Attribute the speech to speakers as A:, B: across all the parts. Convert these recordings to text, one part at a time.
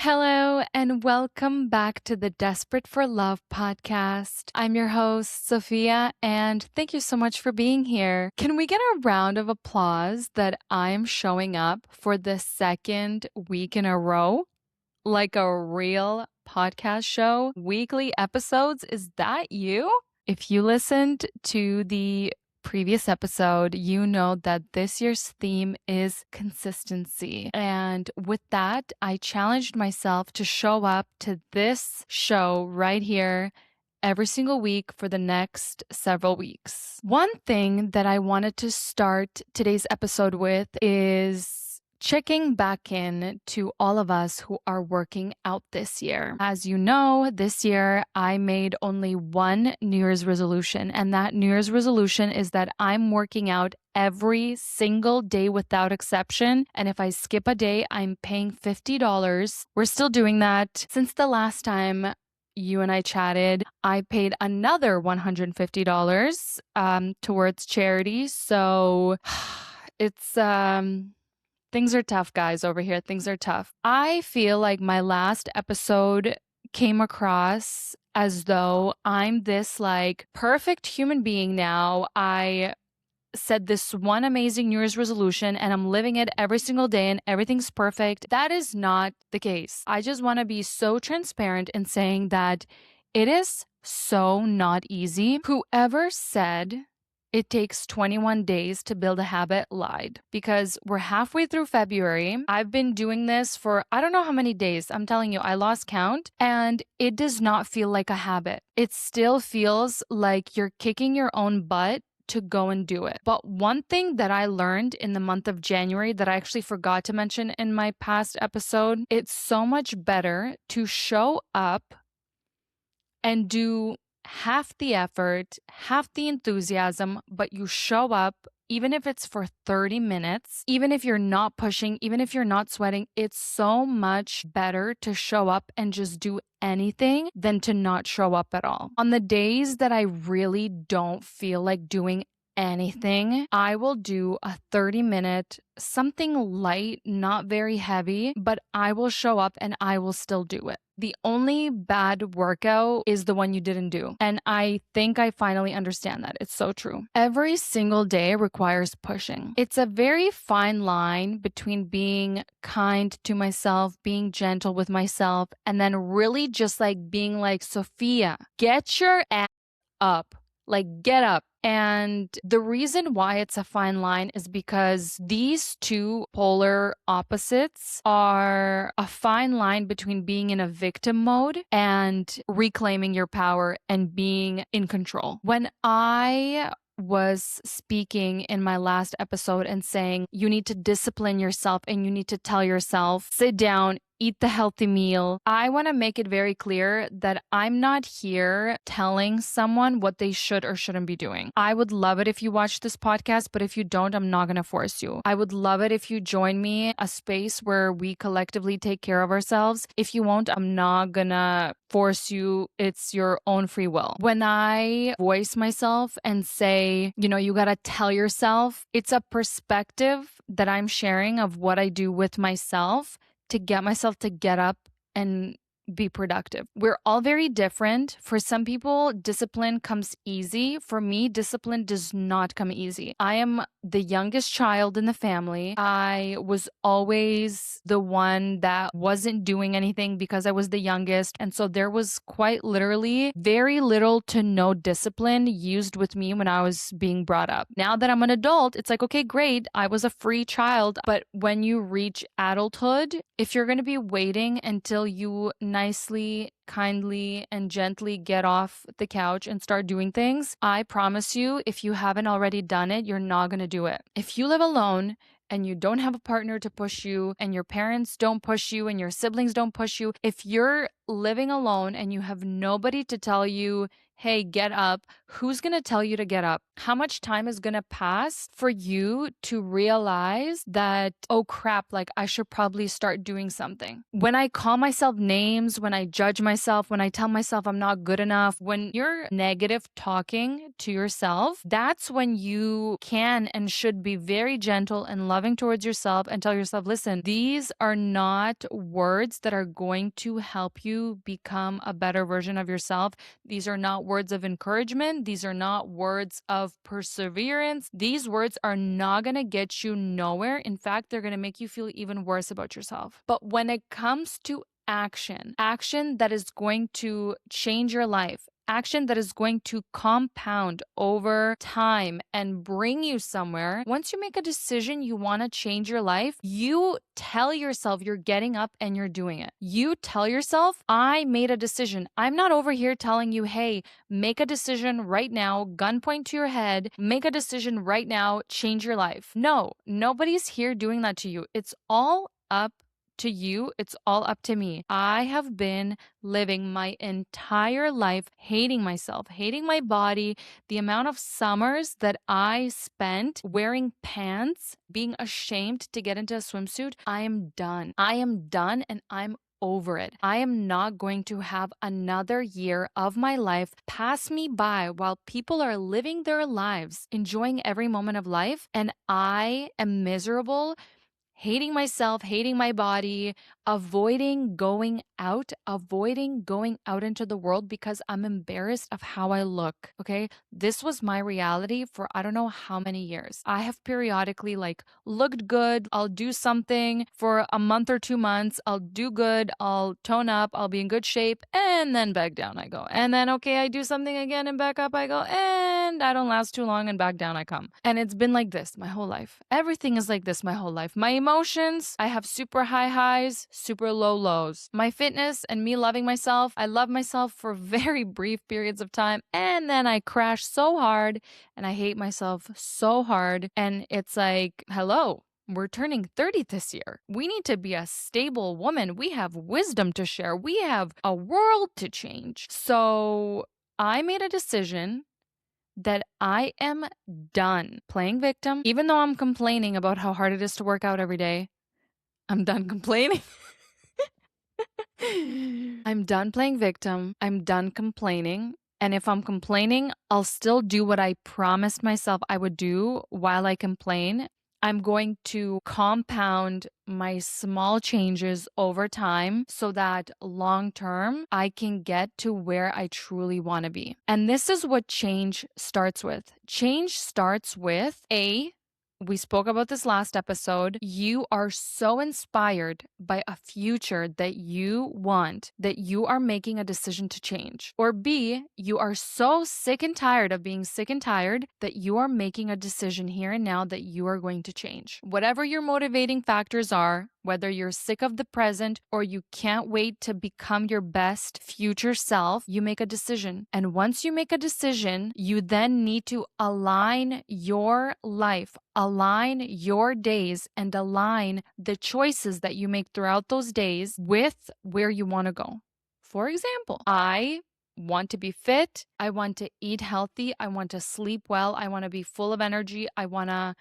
A: Hello, and welcome back to the Desperate for Love podcast. I'm your host, Sophia, and thank you so much for being here. Can we get a round of applause that I'm showing up for the second week in a row? Like a real podcast show, weekly episodes. Is that you? If you listened to the previous episode, you know that this year's theme is consistency. And with that, I challenged myself to show up to this show right here every single week for the next several weeks. One thing that I wanted to start today's episode with is checking back in to all of us who are working out this year. As you know, this year I made only one New Year's resolution, and that New Year's resolution is that I'm working out every single day without exception. And if I skip a day, I'm paying $50. We're still doing that. Since the last time you and I chatted, I paid another $150 towards charity. So it's things are tough, guys, over here. Things are tough. I feel like my last episode came across as though I'm this like perfect human being now. I said this one amazing New Year's resolution and I'm living it every single day and everything's perfect. That is not the case. I just want to be so transparent in saying that it is so not easy. Whoever said it takes 21 days to build a habit lied, because we're halfway through February. I've been doing this for I don't know how many days. I'm telling you, I lost count, and it does not feel like a habit. It still feels like you're kicking your own butt to go and do it. But one thing that I learned in the month of January that I actually forgot to mention in my past episode, it's so much better to show up and do half the effort, half the enthusiasm, but you show up, even if it's for 30 minutes, even if you're not pushing, even if you're not sweating, it's so much better to show up and just do anything than to not show up at all. On the days that I really don't feel like doing anything, I will do a 30-minute, something light, not very heavy, but I will show up and I will still do it. The only bad workout is the one you didn't do. And I think I finally understand that. It's so true. Every single day requires pushing. It's a very fine line between being kind to myself, being gentle with myself, and then really just like being like, Sophia, get your ass up. Like, get up. And the reason why it's a fine line is because these two polar opposites are a fine line between being in a victim mode and reclaiming your power and being in control. When I was speaking in my last episode and saying you need to discipline yourself and you need to tell yourself, sit down, eat the healthy meal. I want to make it very clear that I'm not here telling someone what they should or shouldn't be doing. I would love it if you watch this podcast, but if you don't, I'm not going to force you. I would love it if you join me, a space where we collectively take care of ourselves. If you won't, I'm not going to force you. It's your own free will. When I voice myself and say, you got to tell yourself, it's a perspective that I'm sharing of what I do with myself to get myself to get up and be productive. We're all very different. For some people, discipline comes easy. For me, discipline does not come easy. I am the youngest child in the family. I was always the one that wasn't doing anything because I was the youngest. And so there was quite literally very little to no discipline used with me when I was being brought up. Now that I'm an adult, it's like, okay, great. I was a free child. But when you reach adulthood, if you're going to be waiting until you nicely, kindly, and gently get off the couch and start doing things, I promise you, if you haven't already done it, you're not going to do it. If you live alone and you don't have a partner to push you and your parents don't push you and your siblings don't push you, if you're living alone and you have nobody to tell you, hey, get up, Who's going to tell you to get up? How much time is going to pass for you to realize that, oh crap, like I should probably start doing something? When I call myself names, when I judge myself, when I tell myself I'm not good enough, when you're negative talking to yourself, that's when you can and should be very gentle and loving towards yourself and tell yourself, listen, these are not words that are going to help you become a better version of yourself. These are not words of encouragement. These are not words of perseverance. These words are not going to get you nowhere. In fact, they're going to make you feel even worse about yourself. But when it comes to action that is going to change your life, action that is going to compound over time and bring you somewhere. Once you make a decision you want to change your life, you tell yourself you're getting up and you're doing it. You tell yourself, I made a decision. I'm not over here telling you, hey, make a decision right now, gunpoint to your head, make a decision right now, change your life. No, nobody's here doing that to you. It's all up to you. It's all up to me. I have been living my entire life hating myself, hating my body, the amount of summers that I spent wearing pants, being ashamed to get into a swimsuit. I am done. I am done and I'm over it. I am not going to have another year of my life pass me by while people are living their lives, enjoying every moment of life, and I am miserable, hating myself, hating my body, avoiding going out into the world because I'm embarrassed of how I look. Okay. This was my reality for I don't know how many years. I have periodically like looked good. I'll do something for a month or 2 months. I'll do good. I'll tone up. I'll be in good shape. And then back down I go. And then, okay, I do something again and back up I go. And I don't last too long and back down I come. And it's been like this my whole life. Everything is like this my whole life. My emotions, I have super high highs, super low lows. My fitness and me loving myself, I love myself for very brief periods of time and then I crash so hard and I hate myself so hard. And it's like, hello, we're turning 30 this year. We need to be a stable woman. We have wisdom to share. We have a world to change. So I made a decision that I am done playing victim. Even though I'm complaining about how hard it is to work out every day, I'm done complaining. I'm done playing victim. I'm done complaining. And if I'm complaining, I'll still do what I promised myself I would do while I complain. I'm going to compound my small changes over time so that long term I can get to where I truly want to be. And this is what change starts with. Change starts with we spoke about this last episode. You are so inspired by a future that you want that you are making a decision to change. Or B, you are so sick and tired of being sick and tired that you are making a decision here and now that you are going to change. Whatever your motivating factors are, whether you're sick of the present or you can't wait to become your best future self, you make a decision. And once you make a decision, you then need to align your life, align your days, and align the choices that you make throughout those days with where you want to go. For example, I want to be fit. I want to eat healthy. I want to sleep well. I want to be full of energy. I want to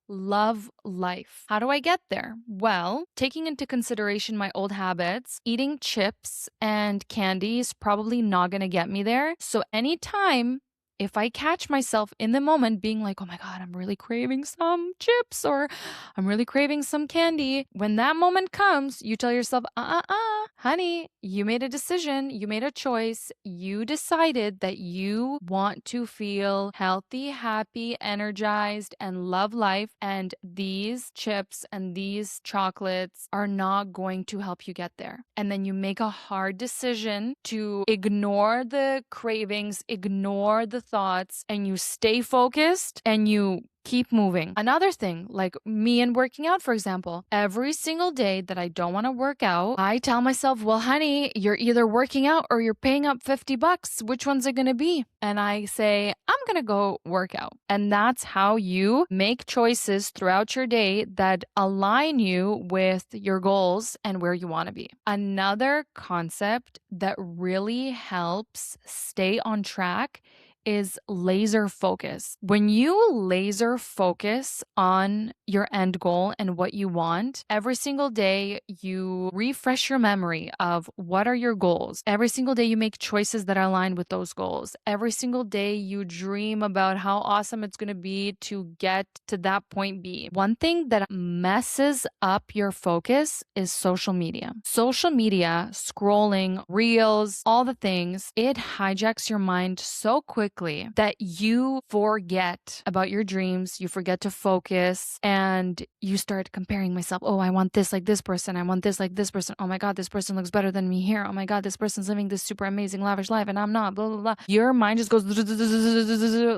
A: love life. How do I get there? Well, taking into consideration my old habits, eating chips and candy is probably not going to get me there. So anytime if I catch myself in the moment being like, oh my God, I'm really craving some chips or I'm really craving some candy, when that moment comes, you tell yourself, honey, you made a decision, you made a choice, you decided that you want to feel healthy, happy, energized, and love life. And these chips and these chocolates are not going to help you get there. And then you make a hard decision to ignore the cravings, ignore the thoughts, and you stay focused and you keep moving. Another thing, like me and working out, for example, every single day that I don't want to work out, I tell myself, well, honey, you're either working out or you're paying up $50. Which one's it going to be? And I say, I'm going to go work out. And that's how you make choices throughout your day that align you with your goals and where you want to be. Another concept that really helps stay on track is laser focus. When you laser focus on your end goal and what you want, every single day you refresh your memory of what are your goals. Every single day you make choices that are aligned with those goals. Every single day you dream about how awesome it's going to be to get to that point B. One thing that messes up your focus is social media. Social media, scrolling, reels, all the things, it hijacks your mind so quickly that you forget about your dreams, you forget to focus, and you start comparing myself. Oh, I want this like this person. I want this like this person. Oh my God, this person looks better than me here. Oh my God, this person's living this super amazing, lavish life and I'm not, blah, blah, blah. Your mind just goes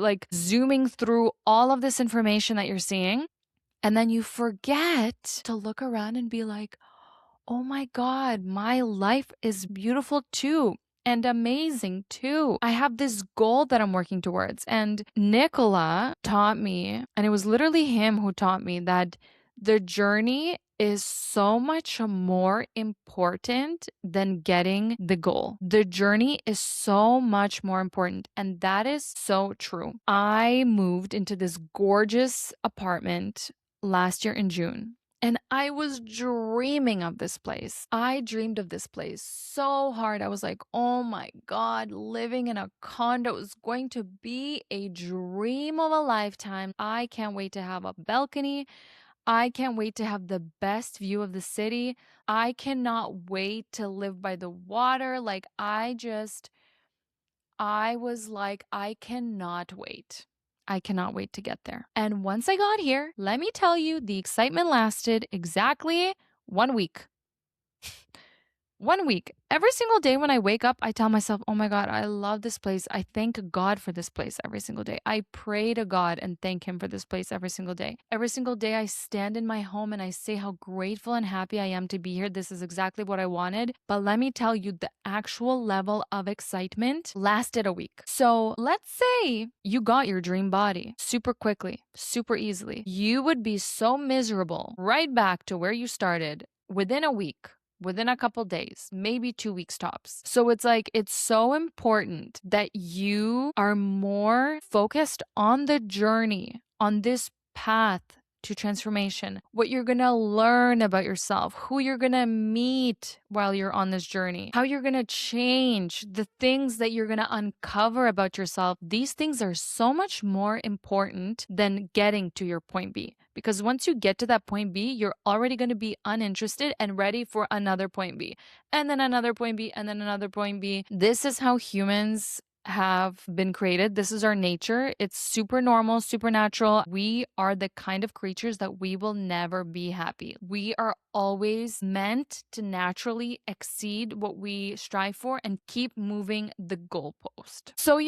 A: like zooming through all of this information that you're seeing. And then you forget to look around and be like, oh my God, my life is beautiful too. And amazing too. I have this goal that I'm working towards. And Nicola taught me, and it was literally him who taught me that the journey is so much more important than getting the goal. The journey is so much more important. And that is so true. I moved into this gorgeous apartment last year in June. And I was dreaming of this place. I dreamed of this place so hard. I was like, oh my God, living in a condo is going to be a dream of a lifetime. I can't wait to have a balcony. I can't wait to have the best view of the city. I cannot wait to live by the water. I was like, I cannot wait. I cannot wait to get there. And once I got here, let me tell you, the excitement lasted exactly 1 week. 1 week. Every single day when I wake up, I tell myself, oh my God, I love this place. I thank God for this place every single day. I pray to God and thank Him for this place every single day. Every single day, I stand in my home and I say how grateful and happy I am to be here. This is exactly what I wanted. But let me tell you, the actual level of excitement lasted a week. So let's say you got your dream body super quickly, super easily. You would be so miserable right back to where you started within a week. Within a couple days, maybe 2 weeks tops. So it's like, it's so important that you are more focused on the journey, on this path to transformation, what you're going to learn about yourself, who you're going to meet while you're on this journey, how you're going to change, the things that you're going to uncover about yourself. These things are so much more important than getting to your point B. Because once you get to that point B, you're already going to be uninterested and ready for another point B, and then another point B, and then another point B. This is how humans have been created. This is our nature. It's super normal, super natural. We are the kind of creatures that we will never be happy. We are always meant to naturally exceed what we strive for and keep moving the goalpost. So,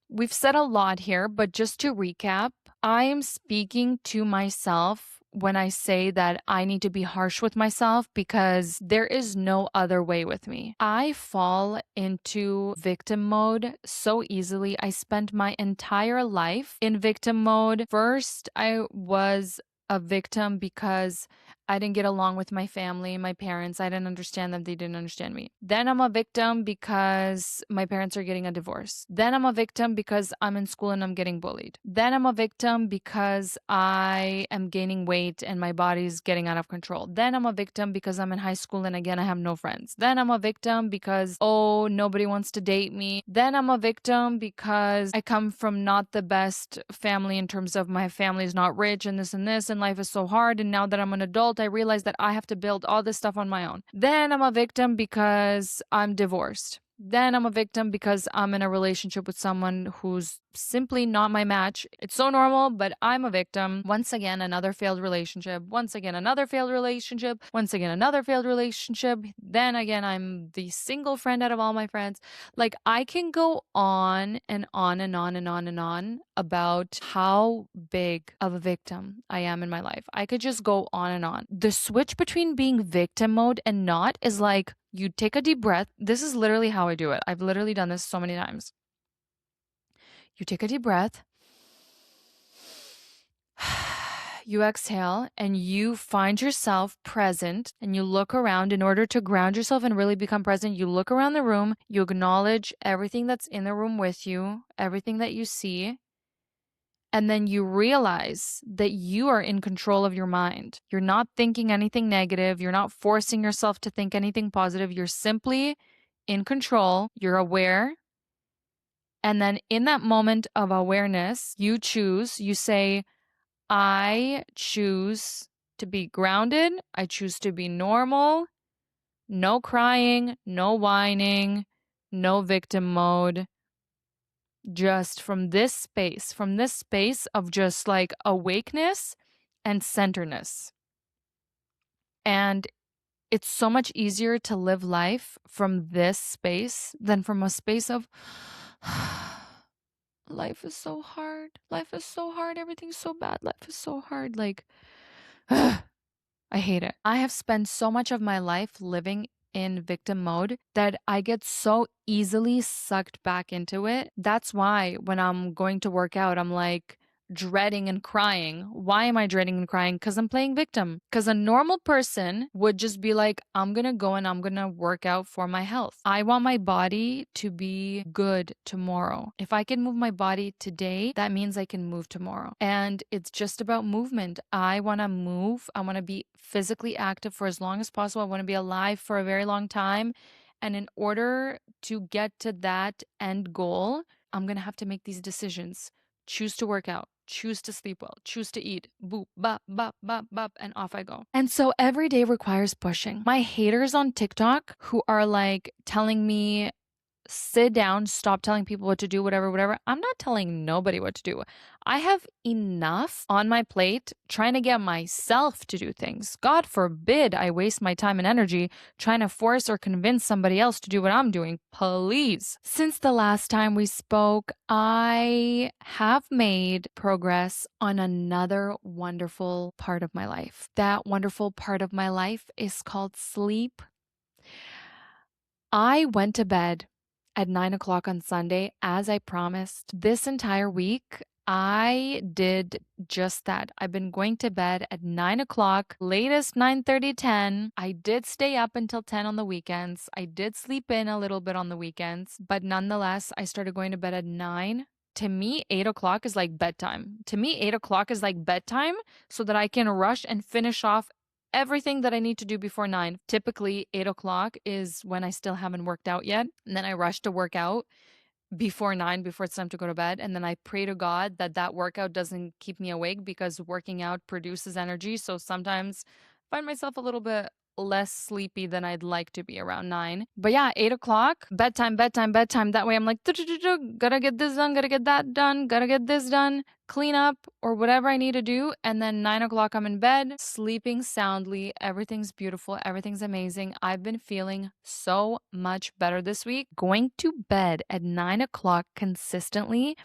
A: we've said a lot here, but just to recap, I am speaking to myself when I say that I need to be harsh with myself because there is no other way with me. I fall into victim mode so easily. I spent my entire life in victim mode. First, I was a victim because I didn't get along with my family, my parents. I didn't understand them. They didn't understand me. Then I'm a victim because my parents are getting a divorce. Then I'm a victim because I'm in school and I'm getting bullied. Then I'm a victim because I am gaining weight and my body's getting out of control. Then I'm a victim because I'm in high school and again, I have no friends. Then I'm a victim because, oh, nobody wants to date me. Then I'm a victim because I come from not the best family in terms of my family is not rich and this and life is so hard. And now that I'm an adult, I realize that I have to build all this stuff on my own. Then I'm a victim because I'm divorced. Then I'm a victim because I'm in a relationship with someone who's simply not my match. It's so normal, but I'm a victim. Once again, another failed relationship. Once again, another failed relationship. Once again, another failed relationship. Then again, I'm the single friend out of all my friends. Like, I can go on and on and on and on and on about how big of a victim I am in my life. I could just go on and on. The switch between being victim mode and not is like, you take a deep breath. This is literally how I do it. I've literally done this so many times. You take a deep breath. you exhale and you find yourself present and you look around. In order to ground yourself and really become present, you look around the room, you acknowledge everything that's in the room with you, everything that you see. And then you realize that you are in control of your mind. You're not thinking anything negative. You're not forcing yourself to think anything positive. You're simply in control. You're aware. And then in that moment of awareness, you say, I choose to be grounded. I choose to be normal. No crying, no whining, no victim mode. Just from this space of just like awakeness and centeredness. And it's so much easier to live life from this space than from a space of life is so hard. Life is so hard. Everything's so bad. Life is so hard. Like, I hate it. I have spent so much of my life living in victim mode that I get so easily sucked back into it. That's why when I'm going to work out, I'm like dreading and crying. Why am I dreading and crying? Because I'm playing victim. Because a normal person would just be like, I'm going to go and I'm going to work out for my health. I want my body to be good tomorrow. If I can move my body today, that means I can move tomorrow. And it's just about movement. I want to move. I want to be physically active for as long as possible. I want to be alive for a very long time. And in order to get to that end goal, I'm going to have to make these decisions. Choose to work out, choose to sleep well, choose to eat, boop, bop, bop, bop, bop, and off I go. And so every day requires pushing. My haters on TikTok who are like telling me, sit down, stop telling people what to do, whatever. I'm not telling nobody what to do. I have enough on my plate trying to get myself to do things. God forbid I waste my time and energy trying to force or convince somebody else to do what I'm doing. Please. Since the last time we spoke, I have made progress on another wonderful part of my life. That wonderful part of my life is called sleep. I went to bed at 9 o'clock on Sunday, as I promised. This entire week, I did just that. I've been going to bed at 9 o'clock, latest 9:30, 10. I did stay up until 10 on the weekends. I did sleep in a little bit on the weekends, but nonetheless, I started going to bed at 9. To me, 8 o'clock is like bedtime. To me, 8 o'clock is like bedtime so that I can rush and finish off everything that I need to do before 9. Typically, 8 o'clock is when I still haven't worked out yet. And then I rush to work out before 9, before it's time to go to bed. And then I pray to God that that workout doesn't keep me awake because working out produces energy. So sometimes I find myself a little bit less sleepy than I'd like to be around 9. But yeah, 8 o'clock, bedtime. That way I'm like, gotta get this done, gotta get that done, gotta get this done, clean up or whatever I need to do. And then 9 o'clock, I'm in bed, sleeping soundly. Everything's beautiful. Everything's amazing. I've been feeling so much better this week. Going to bed at 9 o'clock consistently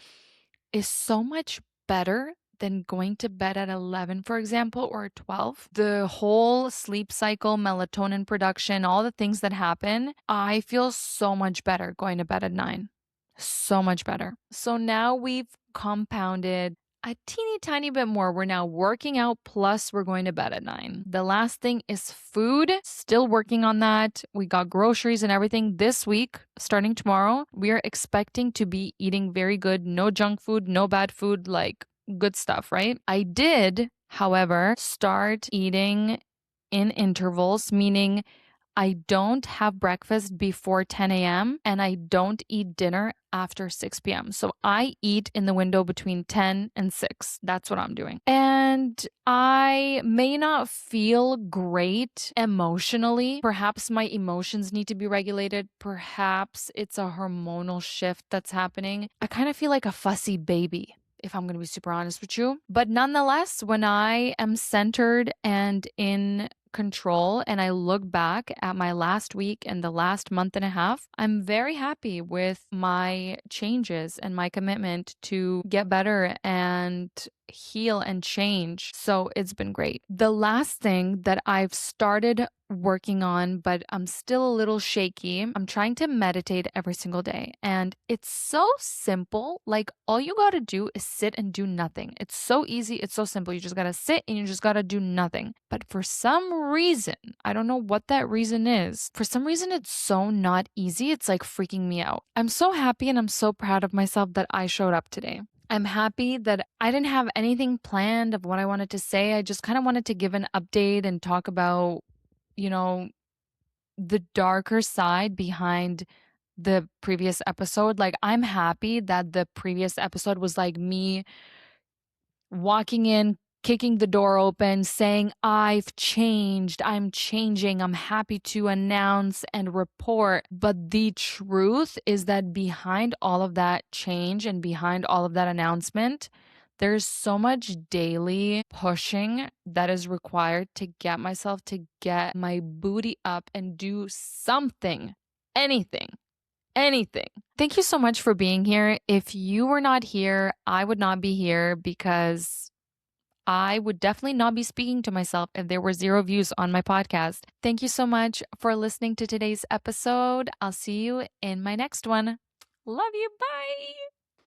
A: is so much better than going to bed at 11, for example, or 12. The whole sleep cycle, melatonin production, all the things that happen, I feel so much better going to bed at 9. So much better. So now we've compounded a teeny tiny bit more. We're now working out plus we're going to bed at 9. The last thing is food. Still working on that. We got groceries and everything this week. Starting tomorrow, we are expecting to be eating very good. No junk food, no bad food, like good stuff, right? I did, however, start eating in intervals, meaning I don't have breakfast before 10 a.m. and I don't eat dinner after 6 p.m. So I eat in the window between 10 and 6. That's what I'm doing. And I may not feel great emotionally. Perhaps my emotions need to be regulated. Perhaps it's a hormonal shift that's happening. I kind of feel like a fussy baby, if I'm going to be super honest with you. But nonetheless, when I am centered and in control and I look back at my last week and the last month and a half, I'm very happy with my changes and my commitment to get better and heal and change. So it's been great. The last thing that I've started working on, but I'm still a little shaky. I'm trying to meditate every single day, and it's so simple. Like, all you got to do is sit and do nothing. It's so easy, it's so simple. You just got to sit and you just got to do nothing. But for some reason, I don't know what that reason is. For some reason, it's so not easy. It's like freaking me out. I'm so happy and I'm so proud of myself that I showed up today. I'm happy that I didn't have anything planned of what I wanted to say. I just kind of wanted to give an update and talk about, you know, the darker side behind the previous episode. Like, I'm happy that the previous episode was like me walking in, kicking the door open, saying, I've changed, I'm changing, I'm happy to announce and report. But the truth is that behind all of that change and behind all of that announcement, there's so much daily pushing that is required to get myself to get my booty up and do something, anything. Anything. Thank you so much for being here. If you were not here, I would not be here because I would definitely not be speaking to myself if there were 0 views on my podcast. Thank you so much for listening to today's episode. I'll see you in my next one. Love you. Bye.